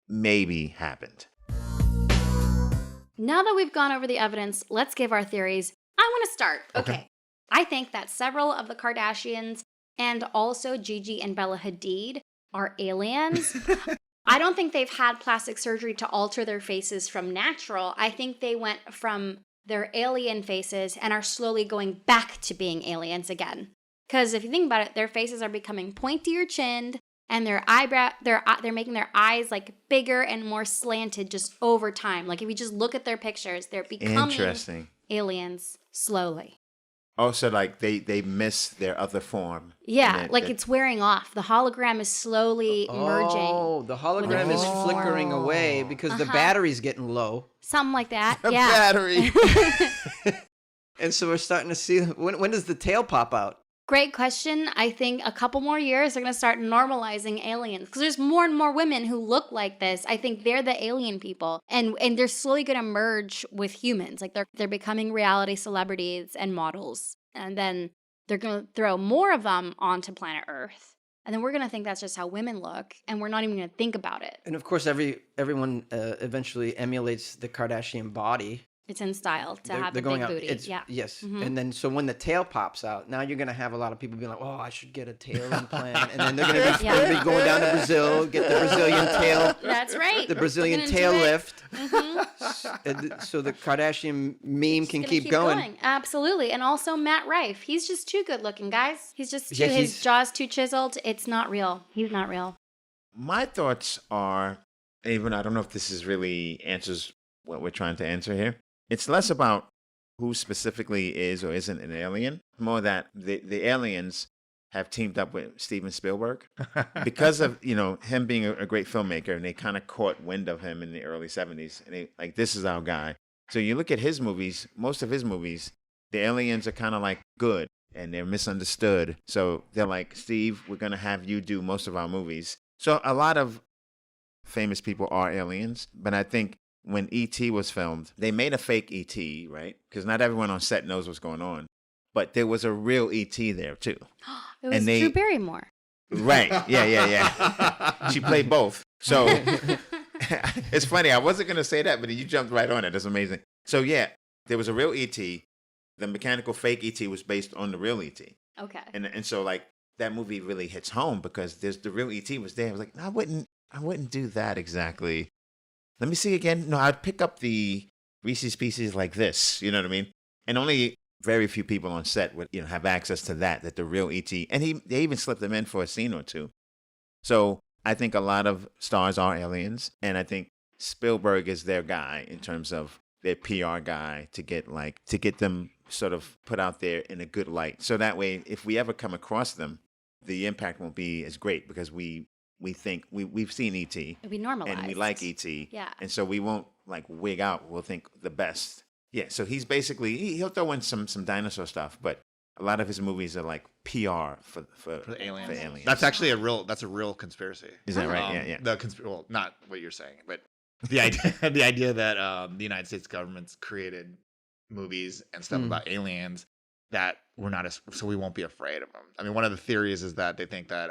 maybe happened. Now that we've gone over the evidence, let's give our theories. I want to start. Okay. I think that several of the Kardashians and also Gigi and Bella Hadid are aliens. I don't think they've had plastic surgery to alter their faces from natural. I think they went from their alien faces and are slowly going back to being aliens again. Because if you think about it, their faces are becoming pointier chinned, and they're making their eyes like bigger and more slanted just over time. Like if you just look at their pictures, they're becoming Interesting. aliens slowly. Oh, so like they miss their other form. Yeah, And like it's wearing off. The hologram is slowly merging. Oh, the hologram is Oh. flickering away because the battery's getting low. Something like that. the Yeah. battery. And so we're starting to see, when does the tail pop out? Great question. I think a couple more years they're going to start normalizing aliens because there's more and more women who look like this. I think they're the alien people, and they're slowly going to merge with humans. Like they're becoming reality celebrities and models, and then they're going to throw more of them onto planet Earth, and then we're going to think that's just how women look, and we're not even going to think about it. And of course, everyone eventually emulates the Kardashian body. It's in style to have the big booty. Yes. Mhm. And then so when the tail pops out, now you're going to have a lot of people being like, oh, I should get a tail implant. And then they're going to be, Yeah. they're gonna be going down to Brazil, get the Brazilian tail. That's right. The Brazilian Looking tail into it. lift. So the Kardashian meme can Gonna keep going. Absolutely. And also Matt Rife. He's just too good looking, guys. He's just Yeah, his jaw's too chiseled. It's not real. He's not real. My thoughts are, even I don't know if this is really answers what we're trying to answer here. It's less about who specifically is or isn't an alien, more that the aliens have teamed up with Steven Spielberg because of, him being a great filmmaker, and they kind of caught wind of him in the early 70s. And they like, this is our guy. So you look at his movies, most of his movies, the aliens are kind of like good and they're misunderstood. So they're like, Steve, we're going to have you do most of our movies. So a lot of famous people are aliens, but I think when E.T. was filmed, they made a fake E.T., right? Because not everyone on set knows what's going on. But there was a real E.T. there, too. It was Drew Barrymore. Right. Yeah. She played both. So it's funny. I wasn't going to say that, but you jumped right on it. That's amazing. So, yeah, there was a real E.T. The mechanical fake E.T. was based on the real E.T. Okay. And so, like, that movie really hits home because the real E.T. was there. I was like, no, I wouldn't do that exactly. Let me see again. No, I'd pick up the Reese's Pieces like this. You know what I mean? And only very few people on set would, have access to that the real E.T. And they even slipped them in for a scene or two. So I think a lot of stars are aliens. And I think Spielberg is their guy in terms of their PR guy to get them sort of put out there in a good light. So that way, if we ever come across them, the impact won't be as great because we think we've seen E.T. It'd be normalized. And we like E.T. Yeah. And so we won't like wig out. We'll think the best. Yeah. So he's basically, he'll throw in some dinosaur stuff, but a lot of his movies are like PR for the aliens. For aliens. That's actually a real conspiracy. Is that right? Yeah. Well, not what you're saying, but the idea that the United States government's created movies and stuff about aliens that we're not so we won't be afraid of them. I mean, one of the theories is that they think that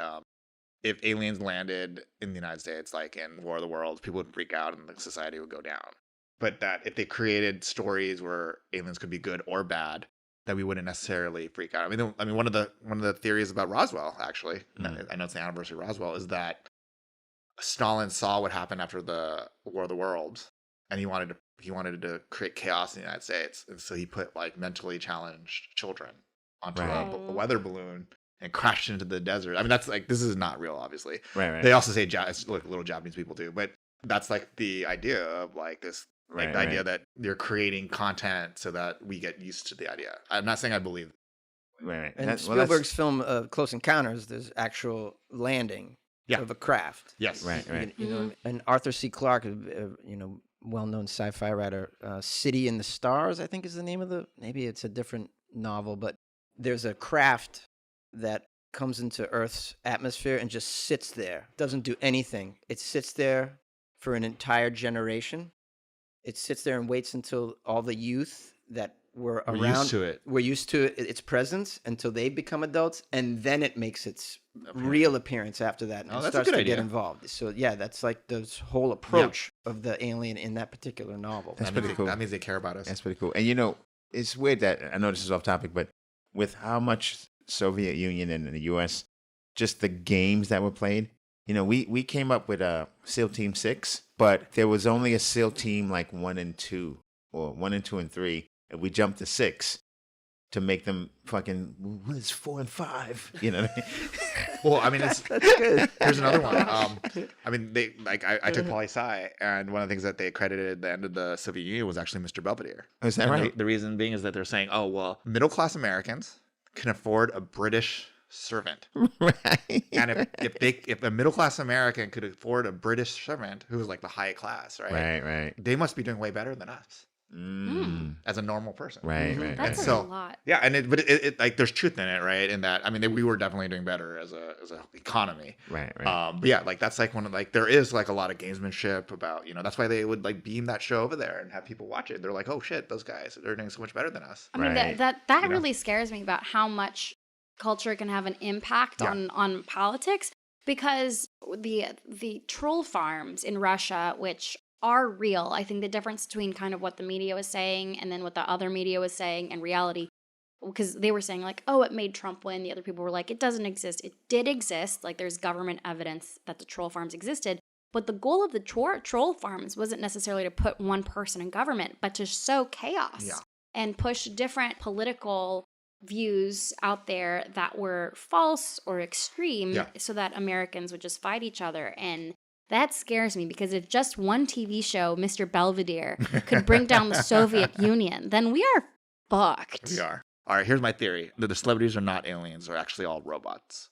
if aliens landed in the United States, like in War of the Worlds, people would freak out and the society would go down. But that if they created stories where aliens could be good or bad, that we wouldn't necessarily freak out. I mean, one of the theories about Roswell, actually, I know it's the anniversary of Roswell, is that Stalin saw what happened after the War of the Worlds, and he wanted to create chaos in the United States, and so he put like mentally challenged children onto a weather balloon and crashed into the desert. I mean, that's like, this is not real, obviously. Right. They also say look, little Japanese people do, but that's like the idea of like this. Like the idea that they're creating content so that we get used to the idea. I'm not saying I believe. Right. And Spielberg's film Close Encounters, there's actual landing of a craft. Yes. Right. You know, and Arthur C. Clarke, well-known sci-fi writer, City in the Stars, I think is the name of maybe it's a different novel, but there's a craft that comes into Earth's atmosphere and just sits there, doesn't do anything. It sits there for an entire generation. It sits there and waits until all the youth that were around we're used to its presence until they become adults, and then it makes its real appearance after that and starts to get involved. So yeah, that's like this whole approach of the alien in that particular novel. That's pretty cool. That means they care about us. That's pretty cool. And it's weird that, I know this is off topic, but with how much Soviet Union and the US, just the games that were played, we came up with a SEAL Team 6, but there was only a SEAL Team like 1 and 2 or 1 and 2 and 3. and we jump to 6 to make them fucking, what is 4 and 5? You know what I mean? Well, I mean, it's That's good. here's another one. I mean, they like I took poli sci, and one of the things that they accredited at the end of the Soviet Union was actually Mr. Belvedere. Oh, is that And right? The reason being is that they're saying, oh well, middle class Americans can afford a British servant, Right. and if a middle class American could afford a British servant who was like the high class, right? Right. They must be doing way better than us Mm. as a normal person. Right. That's And a so- lot. Yeah, and it like there's truth in it, right? In that, I mean, we were definitely doing better as a economy. Right. But yeah, like that's like one of like there is like a lot of gamesmanship about, you know, that's why they would like beam that show over there and have people watch it. They're like, oh shit, those guys, they're doing so much better than us. I mean, Right. that You know? really scares me about how much culture can have an impact Yeah. on politics, because the troll farms in Russia, which are real, I think the difference between kind of what the media was saying and then what the other media was saying and reality, because they were saying like, oh, it made Trump win. The other people were like, it doesn't exist. It did exist. Like there's government evidence that the troll farms existed. But the goal of the troll farms wasn't necessarily to put one person in government, but to sow chaos Yeah. and push different political views out there that were false or extreme, Yeah. so that Americans would just fight each other. And that scares me, because if just one TV show, Mr. Belvedere, could bring down the Soviet Union, then we are fucked. We are. All right, here's my theory. The celebrities are not aliens, they're actually all robots.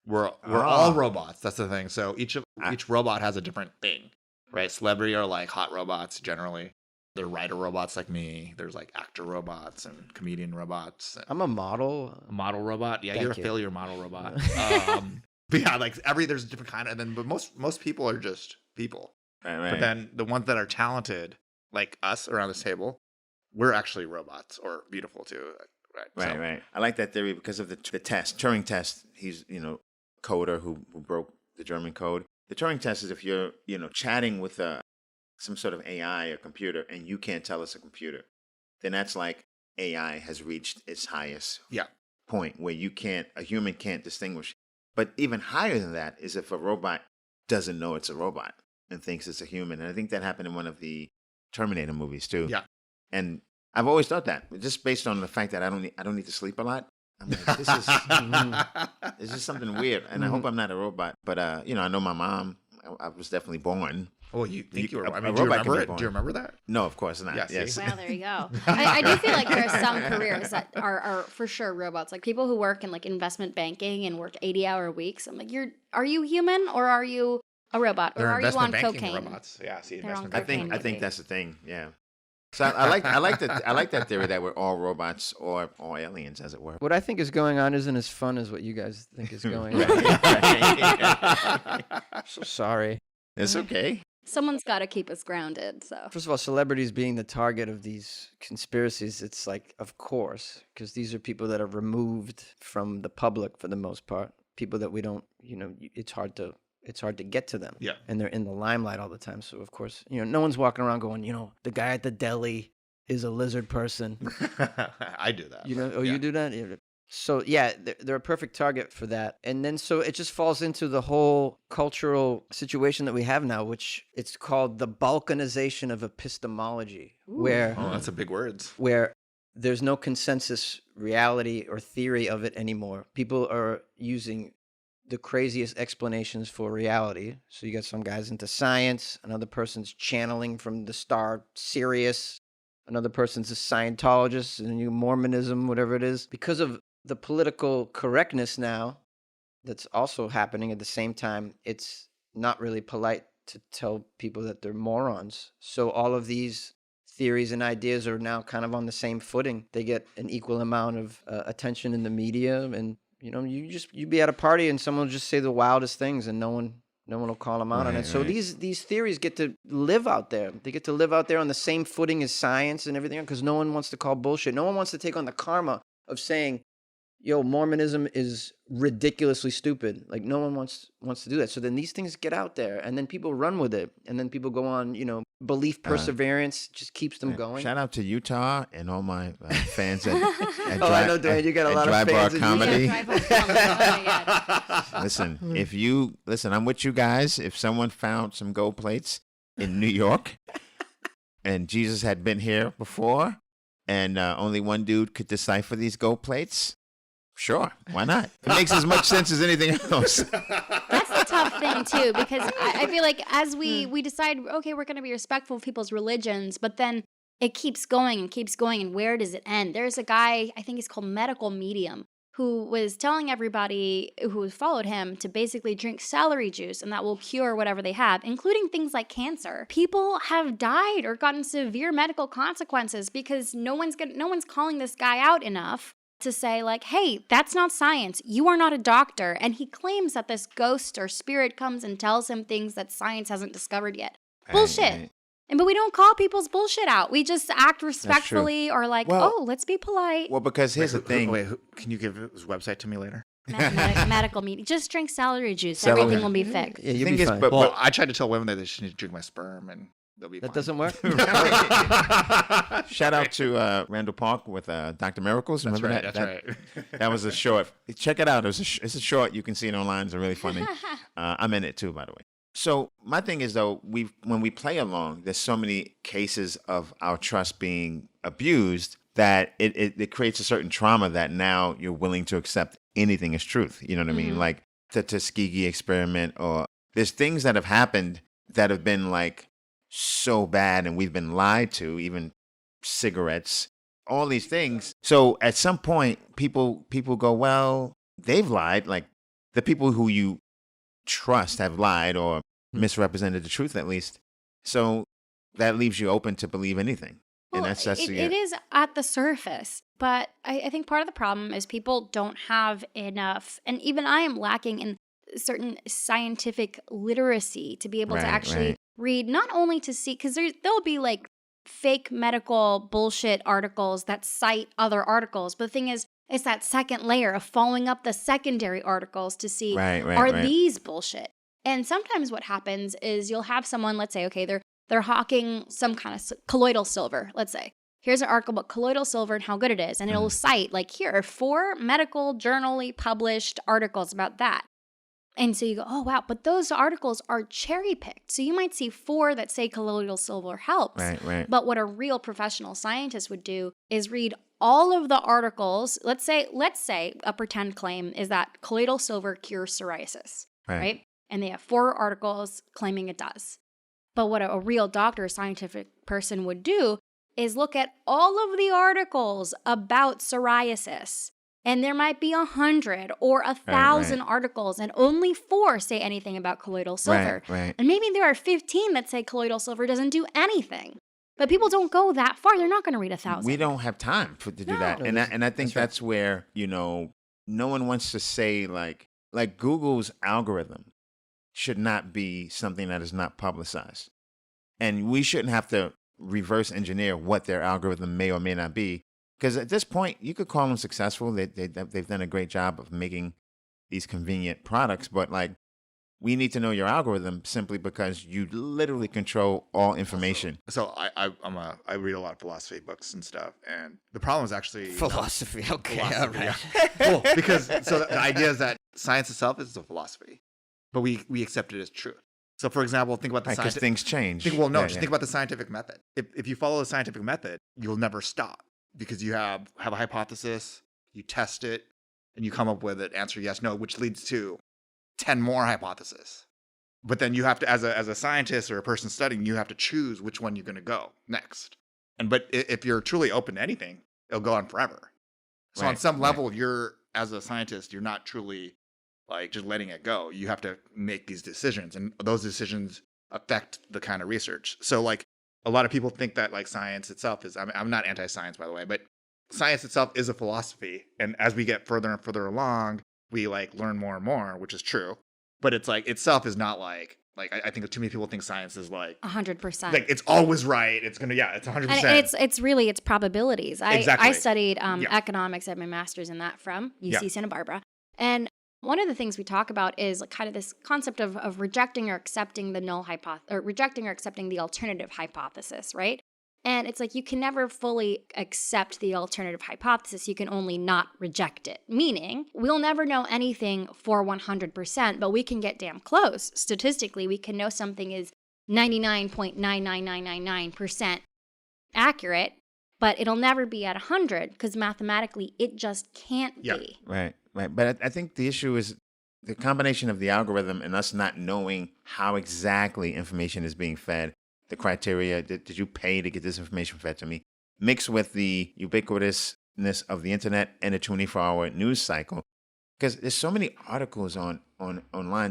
We're all robots. That's the thing. So each robot has a different thing, right? Celebrity are like hot robots generally. They're writer robots like me. There's like actor robots and comedian robots. And I'm a model. a model robot. Yeah, Thank you're a you. failure model robot. But yeah, like there's a different kind of. But most people are just people. Right. But then the ones that are talented, like us around this table, we're actually robots or beautiful too. Right. Right. I like that theory because of the test, Turing test. He's, coder who broke the German code. The Turing test is if you're, chatting with some sort of AI or computer and you can't tell it's a computer, then that's like AI has reached its highest point where a human can't distinguish. But even higher than that is if a robot doesn't know it's a robot and thinks it's a human. And I think that happened in one of the Terminator movies too. Yeah. And I've always thought that, just based on the fact that I don't need to sleep a lot. I'm like, this is something weird, and I hope I'm not a robot. But I know my mom. I was definitely born. Oh, you think you were? I a mean, do you robot can remember be it? born. Do you remember that? No, of course not. Yeah, Yes. see? Well, there you go. I do feel like there are some careers that are for sure robots. Like people who work in like investment banking and work 80-hour weeks. I'm like, are you human or are you a robot, or They're are you on investment banking cocaine? robots. Yeah, see, They're on investment banking. I think that's the thing. Yeah. So I like that theory that we're all robots or aliens, as it were. What I think is going on isn't as fun as what you guys think is going on. Right. So sorry. It's okay. Someone's got to keep us grounded. So First of all, celebrities being the target of these conspiracies, it's like, of course, because these are people that are removed from the public for the most part. People that we don't, it's hard to get to them. Yeah. And they're in the limelight all the time. So, of course, no one's walking around going, the guy at the deli is a lizard person. I do that. You do that? Yeah. So, yeah, they're a perfect target for that. And then so it just falls into the whole cultural situation that we have now, which it's called the balkanization of epistemology, where Oh, that's a big words. there's no consensus reality or theory of it anymore. People are using the craziest explanations for reality. So you got some guys into science, another person's channeling from the star Sirius, another person's a Scientologist, and Mormonism, whatever it is. Because of the political correctness now that's also happening at the same time, it's not really polite to tell people that they're morons. So all of these theories and ideas are now kind of on the same footing. They get an equal amount of attention in the media, and you be at a party and someone will just say the wildest things and no one will call them out on it. So these theories get to live out there. They get to live out there on the same footing as science and everything, because no one wants to call bullshit. No one wants to take on the karma of saying, Mormonism is ridiculously stupid. Like, no one wants to do that. So then these things get out there, and then people run with it, and then people go on. Belief perseverance just keeps them going. Shout out to Utah and all my fans at I know, Dwayne, you got a lot of Dry fans Bar in Comedy. Yeah, Drive Home Comedy. Oh my God. Listen, I'm with you guys. If someone found some gold plates in New York and Jesus had been here before, and only one dude could decipher these gold plates, sure, why not? It makes as much sense as anything else. That's the tough thing too, because I feel like as we decide, okay, we're going to be respectful of people's religions, but then it keeps going and keeps going, and where does it end? There's a guy, I think he's called Medical Medium, who was telling everybody who followed him to basically drink celery juice and that will cure whatever they have, including things like cancer. People have died or gotten severe medical consequences because no one's calling this guy out enough to say like, hey, that's not science. You are not a doctor. And he claims that this ghost or spirit comes and tells him things that science hasn't discovered yet. Bullshit. Right. But we don't call people's bullshit out. We just act respectfully or like, let's be polite. Well, because here's the thing. Can you give his website to me later? Medical meeting. Just drink celery juice. Everything will be fixed. Yeah, you'll be fine. Well, I tried to tell women that they should drink my sperm and they'll be fine. That doesn't work? Shout out to Randall Park with Dr. Miracles. That's Remember right. that? That's right. That was a short. Check it out. It's a short. You can see it online. It's really funny. I'm in it too, by the way. So my thing is though, when we play along, there's so many cases of our trust being abused that it creates a certain trauma that now you're willing to accept anything as truth. You know what I mean? Like the Tuskegee experiment, or there's things that have happened that have been like so bad and we've been lied to, even cigarettes, all these things. So at some point people go, well, they've lied. Like the people who you trust have lied or misrepresented the truth, at least. So that leaves you open to believe anything. Well, And it is at the surface, but I think part of the problem is people don't have enough, and even I am lacking in certain scientific literacy to be able to actually read, not only to see, because there'll be like fake medical bullshit articles that cite other articles, but the thing is, it's that second layer of following up the secondary articles to see, are these bullshit? And sometimes what happens is you'll have someone, let's say, okay, they're hawking some kind of colloidal silver, let's say. Here's an article about colloidal silver and how good it is. And it'll cite, like, here are 4 medical journally published articles about that. And so you go, oh, wow, but those articles are cherry picked. So you might see 4 that say colloidal silver helps. Right. But what a real professional scientist would do is read all of the articles. Let's say a pretend claim is that colloidal silver cures psoriasis, right? And they have 4 articles claiming it does. But what a real doctor, scientific person would do is look at all of the articles about psoriasis. And there might be 100 or 1,000 articles, and only 4 say anything about colloidal silver. Right. And maybe there are 15 that say colloidal silver doesn't do anything. But people don't go that far. They're not going to read 1,000. We don't have time to do that. And I think that's where, no one wants to say like Google's algorithm should not be something that is not publicized. And we shouldn't have to reverse engineer what their algorithm may or may not be. Because at this point, you could call them successful. They've done a great job of making these convenient products. But like, we need to know your algorithm simply because you literally control all information. So I read a lot of philosophy books and stuff, and the problem is actually Philosophy. Okay, all right. Well, because the idea is that science itself is a philosophy, but we accept it as truth. So, for example, think about the Because things change. Think about the scientific method. If you follow the scientific method, you'll never stop because you have a hypothesis, you test it, and you come up with an answer yes, no, which leads to 10 more hypotheses. But then you have to, as a scientist or a person studying, you have to choose which one you're going to go next. But if you're truly open to anything, it'll go on forever. So on some level, you're, as a scientist, you're not truly like just letting it go. You have to make these decisions, and those decisions affect the kind of research. So like a lot of people think that like science itself is, I'm not anti-science, by the way, but science itself is a philosophy. And as we get further and further along, we like learn more and more, which is true. But it's like itself is not like I think too many people think science is like 100%. Like it's always right. It's 100%. And it's probabilities. Exactly. I studied economics at my master's in that from UC Santa Barbara. And one of the things we talk about is like kind of this concept of rejecting or accepting the null hypothesis, or rejecting or accepting the alternative hypothesis, right? And it's like you can never fully accept the alternative hypothesis. You can only not reject it. Meaning, we'll never know anything for 100%, but we can get damn close. Statistically, we can know something is 99.99999% accurate, but it'll never be at 100 because mathematically it just can't be. Right. But I think the issue is the combination of the algorithm and us not knowing how exactly information is being fed, the criteria, did you pay to get this information fed to me, mixed with the ubiquitousness of the internet and the 24-hour news cycle. Because there's so many articles online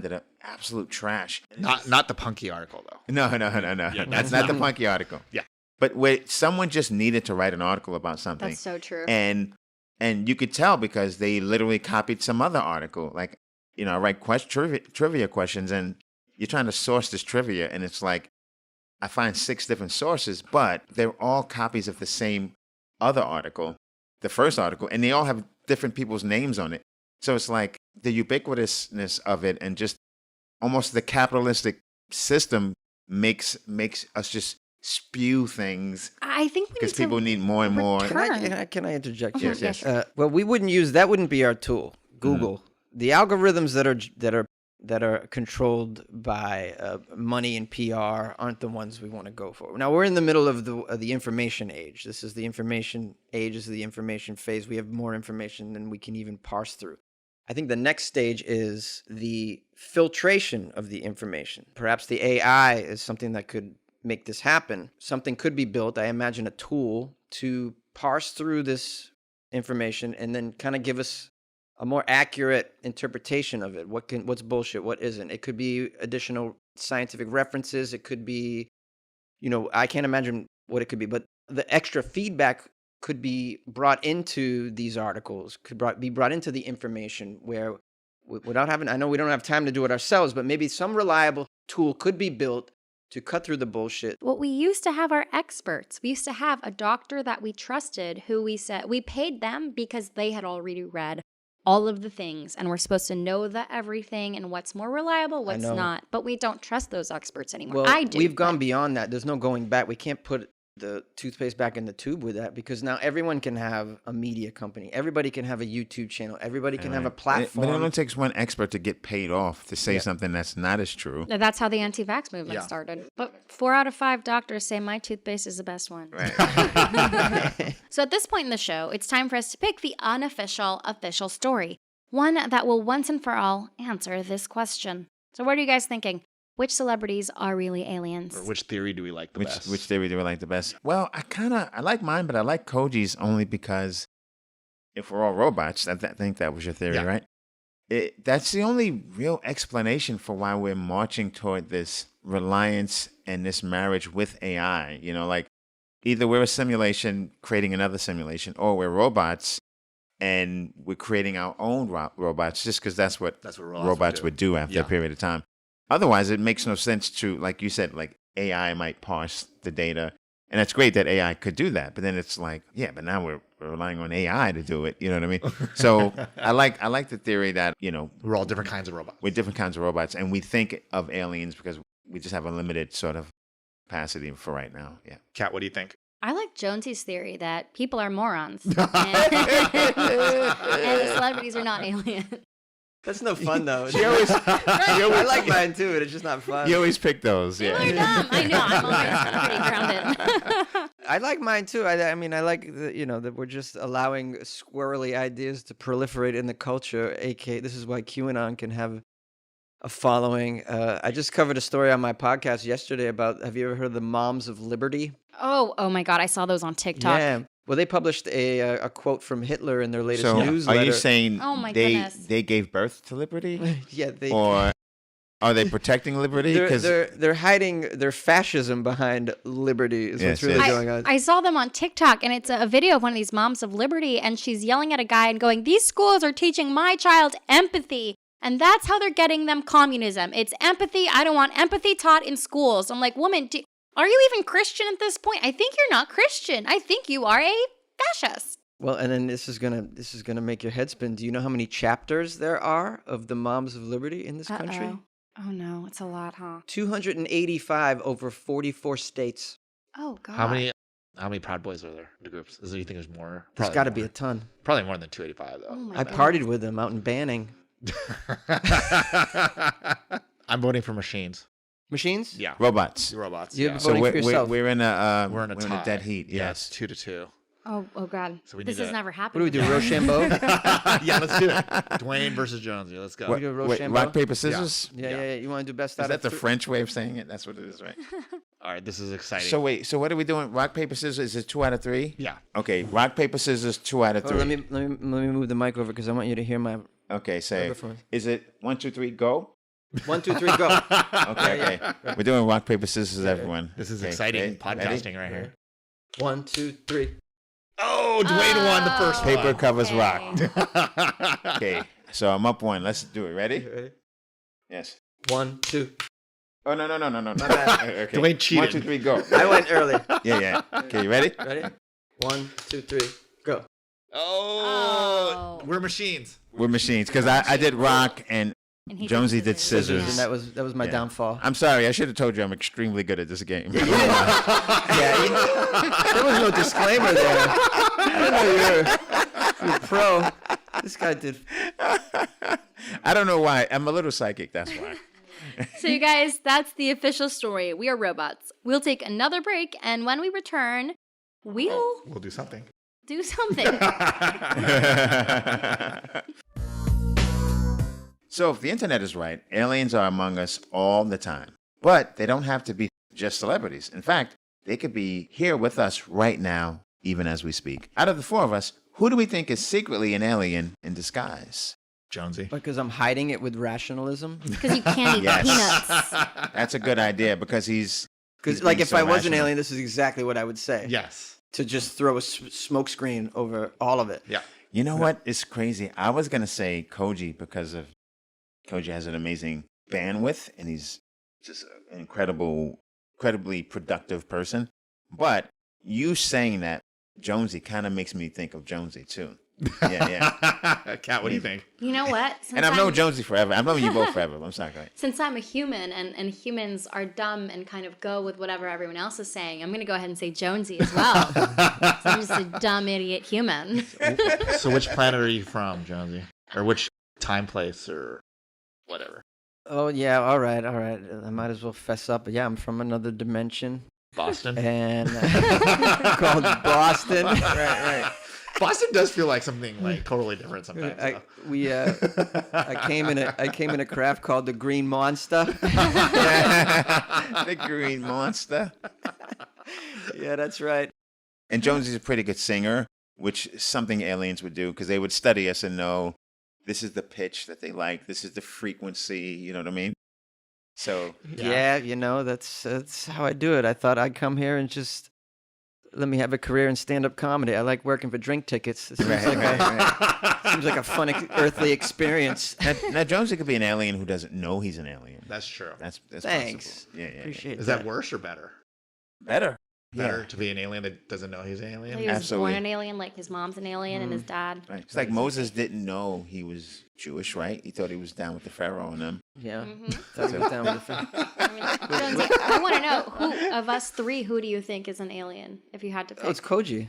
that are absolute trash. Not the punky article though. No. Yeah, That's not the punky article. Yeah. But where someone just needed to write an article about something. That's so true. And you could tell because they literally copied some other article. Like, I write trivia questions, and you're trying to source this trivia, and it's like, I find 6 different sources, but they're all copies of the same other article, the first article, and they all have different people's names on it. So it's like the ubiquitousness of it, and just almost the capitalistic system makes us just spew things. I think because people need more and more. Can I interject? Uh-huh, here? Yes. Well, that wouldn't be our tool. Google. The algorithms that are controlled by money and PR aren't the ones we want to go for. Now we're in the middle of the information age. This is the information age. This is the information phase. We have more information than we can even parse through. I think the next stage is the filtration of the information. Perhaps the AI is something that could make this happen. Something could be built, I imagine a tool, to parse through this information and then kind of give us a more accurate interpretation of it. What's bullshit, what isn't. It could be additional scientific references. It could be, I can't imagine what it could be, but the extra feedback could be brought into these articles, be brought into the information where without having, I know we don't have time to do it ourselves, but maybe some reliable tool could be built to cut through the bullshit. Well, we used to have our experts. We used to have a doctor that we trusted who we said we paid them because they had already read all of the things and we're supposed to know everything and what's more reliable, what's not. But we don't trust those experts anymore. Well, I do. We've gone beyond that. There's no going back. We can't put the toothpaste back in the tube with that because now everyone can have a media company. Everybody can have a YouTube channel. Everybody can have a platform. But it only takes one expert to get paid off to say something that's not as true. That's how the anti-vax movement started. But 4 out of 5 doctors say my toothpaste is the best one. Right. So at this point in the show, it's time for us to pick the unofficial official story. One that will once and for all answer this question. So what are you guys thinking? Which celebrities are really aliens? Or which theory do we like the best? Which theory do we like the best? Well, I like mine, but I like Koji's only because if we're all robots, I think that was your theory, right? That's the only real explanation for why we're marching toward this reliance and this marriage with AI. Like either we're a simulation creating another simulation, or we're robots and we're creating our own robots just because that's what robots would do after a period of time. Otherwise, it makes no sense to, like you said, like AI might parse the data. And it's great that AI could do that. But then it's like, but now we're relying on AI to do it. You know what I mean? So I like the theory that, we're all different kinds of robots. We're different kinds of robots. And we think of aliens because we just have a limited sort of capacity for right now. Yeah. Kat, what do you think? I like Jonesy's theory that people are morons. and the celebrities are not aliens. That's no fun, though. I like mine, too, but it's just not fun. You always pick those, People are dumb. I know. I'm always pretty grounded. I like mine, too. I mean, I like, that we're just allowing squirrely ideas to proliferate in the culture, a.k.a. this is why QAnon can have a following. I just covered a story on my podcast yesterday about, have you ever heard of the Moms of Liberty? Oh my God. I saw those on TikTok. Yeah. Well, they published a quote from Hitler in their latest newsletter. Are you saying goodness. they gave birth to liberty? Yeah, or are they protecting liberty? They're hiding their fascism behind liberty is what's really going on. I saw them on TikTok, and it's a video of one of these moms of liberty, and she's yelling at a guy and going, "These schools are teaching my child empathy." And that's how they're getting them communism. It's empathy. I don't want empathy taught in schools. I'm like, woman, are you even Christian at this point? I think you're not Christian. I think you are a fascist. Well, and then this is gonna make your head spin. Do you know how many chapters there are of the Moms of Liberty in this country? Oh no, it's a lot, huh? 285 over 44 states. Oh God. How many Proud Boys are there in the groups? Is there, you think there's more? There's got to be a ton. Probably more than 285 though. Oh I partied with them out in Banning. I'm voting for machines. Machines? Yeah. Robots. Robots. You're Yeah. voting for yourself. We're in a We're in a tie. dead heat. Yeah, Yes. it's 2-2. Oh God. So we This need has a- never What happened. do we do, before. Rochambeau? Yeah, let's do it. Dwayne versus Jonesy. Let's go. We do Wait, Rochambeau? rock, paper, scissors? Yeah. You want to do best Is out that of the three? French way of saying it? That's what it is, right? All right, this is exciting. So wait, so what are we doing? Rock, paper, scissors? Is it 2 out of 3? yeah. Okay, rock, paper, scissors, 2 out of 3. Oh, let me move the mic over because I want you to hear my Okay, say, microphone. is it 1, 2, 3, go? 1, 2, 3, go. Okay, okay. We're doing rock, paper, scissors, everyone. This is Okay, exciting ready? podcasting right here. 1, 2, 3. Oh, Dwayne won the first Paper one. covers rock. Okay. Okay, so I'm up 1. Let's do it. Ready? Ready? Yes. 1, 2. Oh, no. bad. Okay. Dwayne cheated. 1, 2, 3, go. I went early. Yeah. Okay, you ready? Ready? 1, 2, 3, go. Oh, Oh. we're machines. We're machines, because I did rock and And he Jonesy did scissors. scissors. And that was my Yeah. downfall. I'm sorry, I should have told you I'm extremely good at this game. There was no disclaimer there. I didn't know you're a pro. This guy did. I don't know why. I'm a little psychic, that's why. So, you guys, that's the official story. We are robots. We'll take another break, and when we return, we'll We'll do something. do something. So if the internet is right, aliens are among us all the time. But they don't have to be just celebrities. In fact, they could be here with us right now, even as we speak. Out of the 4 of us, who do we think is secretly an alien in disguise? Jonesy. Because I'm hiding it with rationalism. Because you can't eat Yes. peanuts. That's a good idea because he's Because, like, being if so I was an rational. alien, this is exactly what I would say. Yes. To just throw a smoke screen over all of it. Yeah. You know what? It's crazy. I was going to say Koji because of Koji has an amazing bandwidth and he's just an incredibly productive person. But you saying that, Jonesy, kind of makes me think of Jonesy too. Yeah. Kat, what do you think? You know what? And I've known Jonesy forever. I've known you both forever. I'm sorry. Go ahead. Since I'm a human and humans are dumb and kind of go with whatever everyone else is saying, I'm going to go ahead and say Jonesy as well. So I'm just a dumb idiot human. So which planet are you from, Jonesy? Or which time, place, or whatever? Oh, yeah. All right. I might as well fess up. But yeah, I'm from another dimension. Boston? And called Boston. Right. Boston does feel like something like totally different sometimes. I came in a craft called the Green Monster. The green monster. Yeah, that's right. And Jonesy's a pretty good singer, which is something aliens would do because they would study us and know this is the pitch that they like. This is the frequency. You know what I mean? So Yeah, that's how I do it. I thought I'd come here and just let me have a career in stand-up comedy. I like working for drink tickets. It seems, seems like a fun earthly experience. Now Jonesy could be an alien who doesn't know he's an alien. That's true. That's Thanks. possible. Yeah. Appreciate Is that worse or better? Better? Better to be an alien that doesn't know he's an alien? He was Absolutely. born an alien, like his mom's an alien and his dad. Right. It's like Moses didn't know he was Jewish, right? He thought he was down with the Pharaoh and them. Yeah. Mm-hmm. Thought we were down with the I mean, Jonesy, I want to know, who of us 3, who do you think is an alien, if you had to pick? Oh, it's Koji.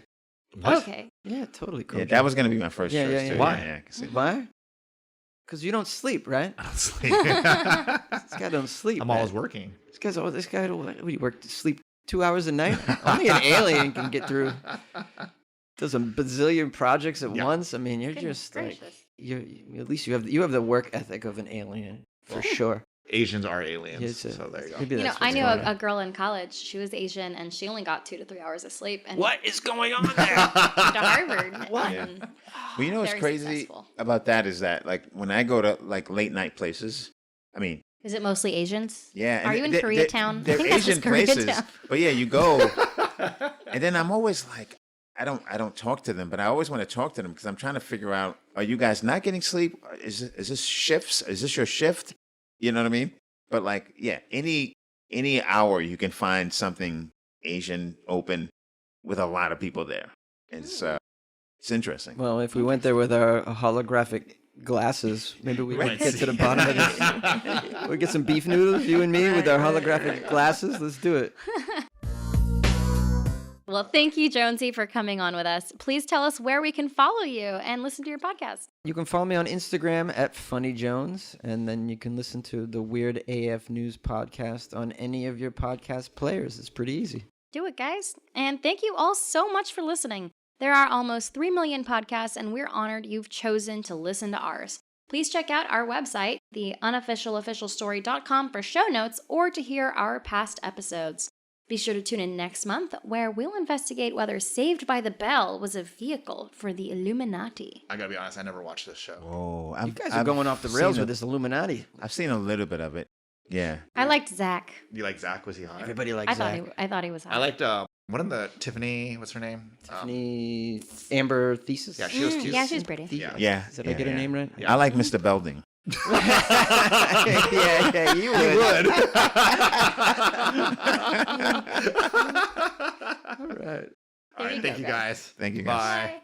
Okay. Yeah, totally Koji. Yeah, that was going to be my first Yeah, choice, yeah, too. yeah. Why? Yeah, 'cause Why? Because you don't sleep, right? I don't sleep. This guy don't sleep. I'm man. always working. This guy, what do you work? Sleep 2 hours a night? Only an alien can get through. Does a bazillion projects at Yeah. once. I mean, you're Goodness just like gracious. at least you have the work ethic of an alien for sure. Asians are aliens. Yes, so there you go. maybe You know, that's I what's knew going a girl in college. She was Asian, and she only got 2 to 3 hours of sleep. And What is going on there? went to Harvard. What? And Well, you know what's very crazy successful. about that is that, like, when I go to, like, late-night places, I mean, Is it mostly Asians? yeah. Are and you in they're- Koreatown? They're I think that's Asian just places. Koreatown. But, yeah, you go, and then I'm always like, I don't talk to them, but I always want to talk to them because I'm trying to figure out, are you guys not getting sleep? Is this shifts? Is this your shift? You know what I mean? But like, yeah, any hour you can find something Asian open with a lot of people there. It's interesting. Well, if we went there with our holographic glasses, maybe we Right. might get to the bottom of this. We get some beef noodles, you and me, with our holographic glasses. Let's do it. Well, thank you, Jonesy, for coming on with us. Please tell us where we can follow you and listen to your podcast. You can follow me on Instagram at FunnyJones, and then you can listen to the Weird AF News podcast on any of your podcast players. It's pretty easy. Do it, guys. And thank you all so much for listening. There are almost 3 million podcasts, and we're honored you've chosen to listen to ours. Please check out our website, theunofficialofficialstory.com, for show notes or to hear our past episodes. Be sure to tune in next month, where we'll investigate whether Saved by the Bell was a vehicle for the Illuminati. I gotta be honest, I never watched this show. Whoa, You guys are going off the rails with this Illuminati. I've seen a little bit of it. Yeah. I liked Zach. You like Zach? Was he hot? Everybody likes I Zach. thought he was hot. I liked one of the Tiffany. What's her name? Tiffany Amber Thesis. Yeah, she was cute. Yeah, she's pretty. Yeah. Yeah. Did I get her name right? I like Mr. Belding. yeah, you would. All right. All right. Thank you guys. Thank you guys. Bye. Bye.